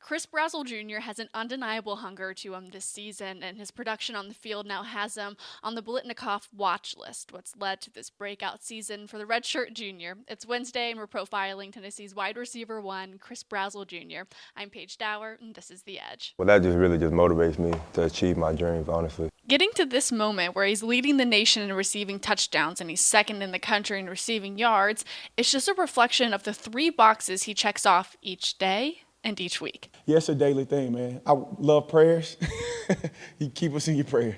Chris Brazzell Jr. has an undeniable hunger to him this season, and his production on the field now has him on the Blitnikoff watch list, what's led to this breakout season for the redshirt junior. It's Wednesday, and we're profiling Tennessee's wide receiver one, Chris Brazzell Jr. I'm Paige Dower, and this is The Edge. Well, that just really motivates me to achieve my dreams, honestly. Getting to this moment where he's leading the nation in receiving touchdowns and he's second in the country in receiving yards, it's just a reflection of the three boxes he checks off each day and each week. Yeah, it's a daily thing, man. I love prayers. You keep us in your prayers.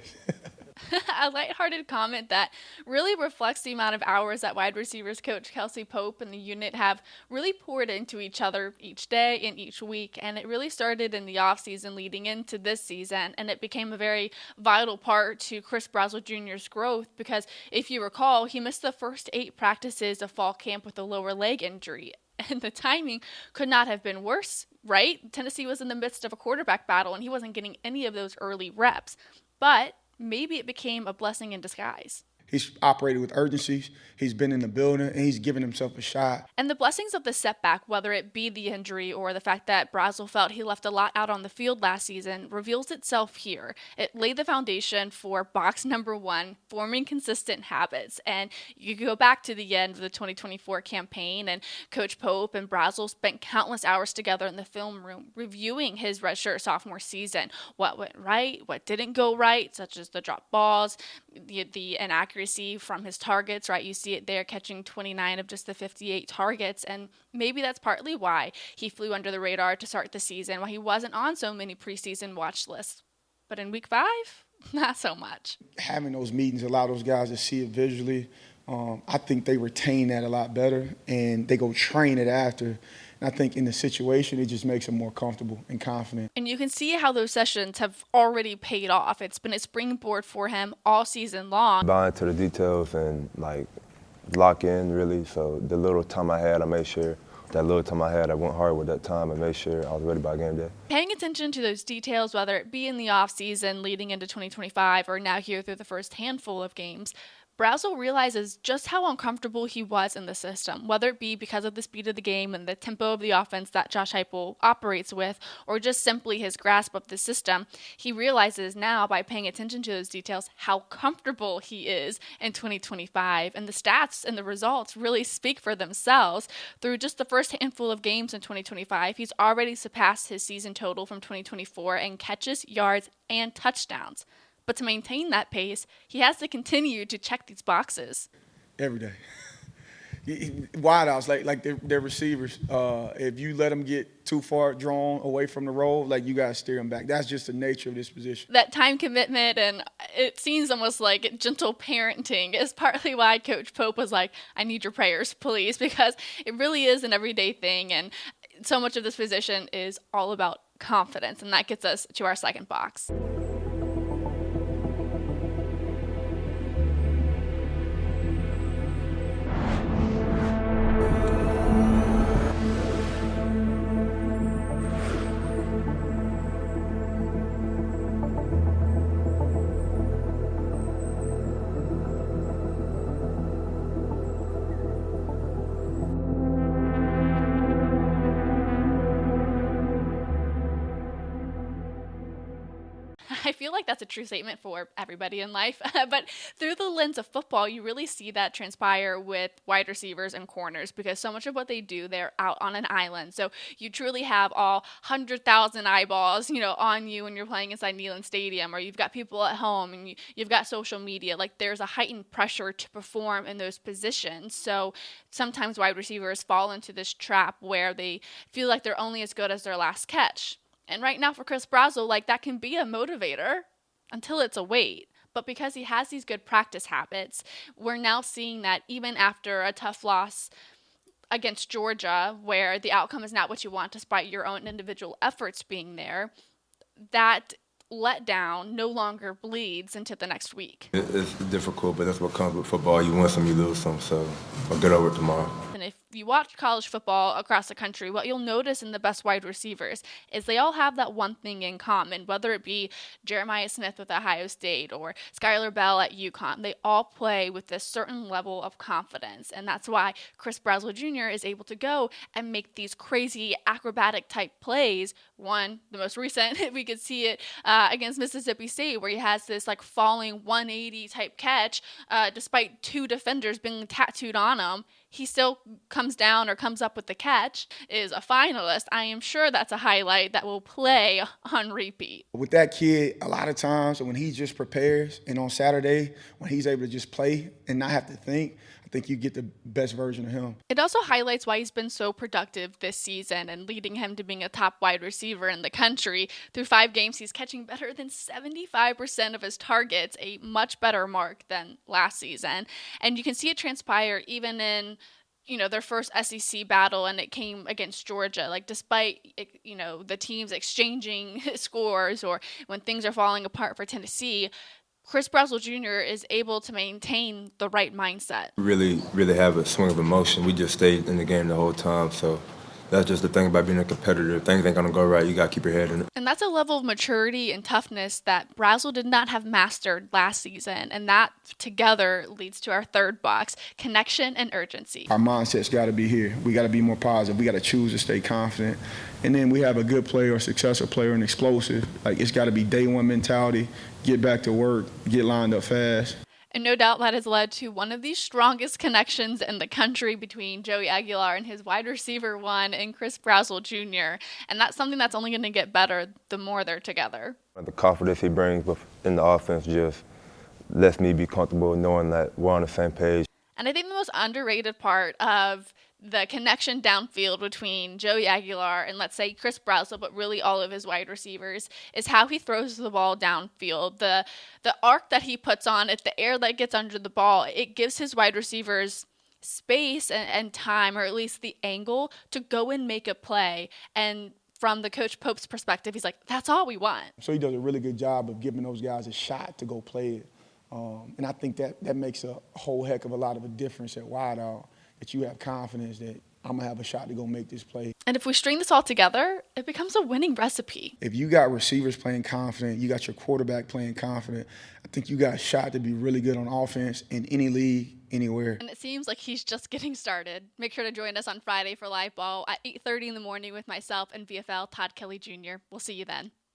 A lighthearted comment that really reflects the amount of hours that wide receivers coach Kelsey Pope and the unit have really poured into each other each day and each week. And it really started in the offseason leading into this season, and it became a very vital part to Chris Brazzell Jr.'s growth because, if you recall, he missed the first 8 practices of fall camp with a lower leg injury. And the timing could not have been worse, right? Tennessee was in the midst of a quarterback battle, and he wasn't getting any of those early reps. But maybe it became a blessing in disguise. He's operated with urgency. He's been in the building, and he's given himself a shot. And the blessings of the setback, whether it be the injury or the fact that Brazzell felt he left a lot out on the field last season, reveals itself here. It laid the foundation for box number 1, forming consistent habits. And you go back to the end of the 2024 campaign, and Coach Pope and Brazzell spent countless hours together in the film room reviewing his redshirt sophomore season. What went right, what didn't go right, such as the drop balls, the inaccuracy from his targets, right? You see it there, catching 29 of just the 58 targets, and maybe that's partly why he flew under the radar to start the season, why he wasn't on so many preseason watch lists. But in week 5, not so much. Having those meetings allow those guys to see it visually. I think they retain that a lot better, and they go train it after. And I think in the situation, it just makes them more comfortable and confident. And you can see how those sessions have already paid off. It's been a springboard for him all season long. Buy into the details and lock in really. So the little time I had, I made sure I went hard with that time and made sure I was ready by game day. Paying attention to those details, whether it be in the offseason leading into 2025 or now here through the first handful of games, Brazzell realizes just how uncomfortable he was in the system, whether it be because of the speed of the game and the tempo of the offense that Josh Heupel operates with, or just simply his grasp of the system. He realizes now, by paying attention to those details, how comfortable he is in 2025. And the stats and the results really speak for themselves. Through just the first handful of games in 2025, he's already surpassed his season total from 2024 in catches, yards, and touchdowns. But to maintain that pace, he has to continue to check these boxes. Every day. Wideouts, like they're receivers. If you let them get too far drawn away from the roll, you got to steer them back. That's just the nature of this position. That time commitment, and it seems almost like gentle parenting, is partly why Coach Pope was like, I need your prayers, please, because it really is an everyday thing. And so much of this position is all about confidence, and that gets us to our second box. I feel like that's a true statement for everybody in life, but through the lens of football, you really see that transpire with wide receivers and corners because so much of what they do, they're out on an island. So you truly have all 100,000 eyeballs, on you when you're playing inside Neyland Stadium, or you've got people at home and you've got social media. There's a heightened pressure to perform in those positions. So sometimes wide receivers fall into this trap where they feel like they're only as good as their last catch. And right now for Chris Brazzell, that can be a motivator until it's a weight. But because he has these good practice habits, we're now seeing that even after a tough loss against Georgia, where the outcome is not what you want despite your own individual efforts being there, that letdown no longer bleeds into the next week. It's difficult, but that's what comes with football. You win some, you lose some, so I'll get over it tomorrow. And if you watch college football across the country, what you'll notice in the best wide receivers is they all have that one thing in common, whether it be Jeremiah Smith with Ohio State or Skylar Bell at UConn. They all play with this certain level of confidence, and that's why Chris Brazzell Jr. is able to go and make these crazy acrobatic type plays. One, the most recent, we could see it against Mississippi State, where he has this like falling 180 type catch, despite two defenders being tattooed on him. He still comes down or comes up with the catch, is a finalist. I am sure that's a highlight that will play on repeat. With that kid, a lot of times when he just prepares, and on Saturday, when he's able to just play and not have to think, I think you get the best version of him. It also highlights why he's been so productive this season and leading him to being a top wide receiver in the country. Through 5 games, he's catching better than 75% of his targets, a much better mark than last season. And you can see it transpire even in their first SEC battle, and it came against Georgia. Like, despite, the teams exchanging scores or when things are falling apart for Tennessee, Chris Brazzell Jr. is able to maintain the right mindset. Really, really have a swing of emotion. We just stayed in the game the whole time, so that's just the thing about being a competitor. Things ain't gonna go right. You gotta keep your head in it. And that's a level of maturity and toughness that Brazzell did not have mastered last season. And that together leads to our third box: connection and urgency. Our mindset's got to be here. We got to be more positive. We got to choose to stay confident. And then we have a good player, a successful player, and explosive. Like, it's got to be day one mentality. Get back to work. Get lined up fast. And no doubt that has led to one of the strongest connections in the country between Joey Aguilar and his wide receiver one and Chris Brazzell Jr. And that's something that's only going to get better the more they're together. The confidence he brings in the offense just lets me be comfortable knowing that we're on the same page. And I think the most underrated part of the connection downfield between Joey Aguilar and, let's say, Chris Brazzell, but really all of his wide receivers, is how he throws the ball downfield. The arc that he puts on it, the air that gets under the ball, it gives his wide receivers space and time, or at least the angle, to go and make a play. And from the Coach Pope's perspective, he's like, that's all we want. So he does a really good job of giving those guys a shot to go play it. And I think that makes a whole heck of a lot of a difference at wideout, that you have confidence that I'm going to have a shot to go make this play. And if we string this all together, it becomes a winning recipe. If you got receivers playing confident, you got your quarterback playing confident, I think you got a shot to be really good on offense in any league, anywhere. And it seems like he's just getting started. Make sure to join us on Friday for Live Ball at 8:30 in the morning with myself and VFL Todd Kelly Jr. We'll see you then.